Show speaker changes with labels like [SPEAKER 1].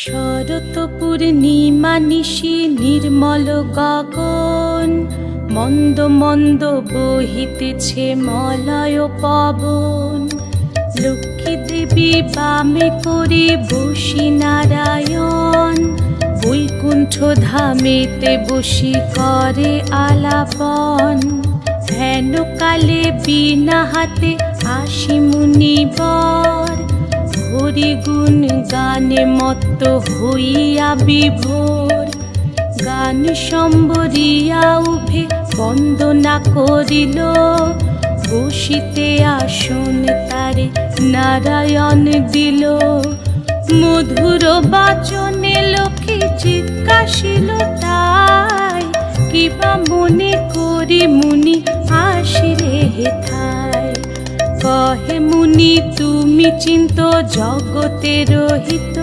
[SPEAKER 1] শরৎ পূর্ণিমা নিশি নির্মল গগন, মন্দ মন্দ বহিতেছে মলয় পবন। লক্ষ্মী দেবী বামে করে বসি নারায়ণ, বৈকুণ্ঠ ধামেতে বসি করে আলাপন। হেন কালে বিনা হাতে আসি মুনিবর, হরি গুণ গানে মত্ত হইয়া বিভোর। গান সম্বরিয়া উভে বন্দনা করিল, বসিতে আসন তারে নারায়ণ দিল। মধুর বাচনে লোকে জিজ্ঞাসিল তাই, কিবা মনে করি মুনি আসিলে হেথায়। কহে মুনি তুমি চিন্ত জগতের হিত,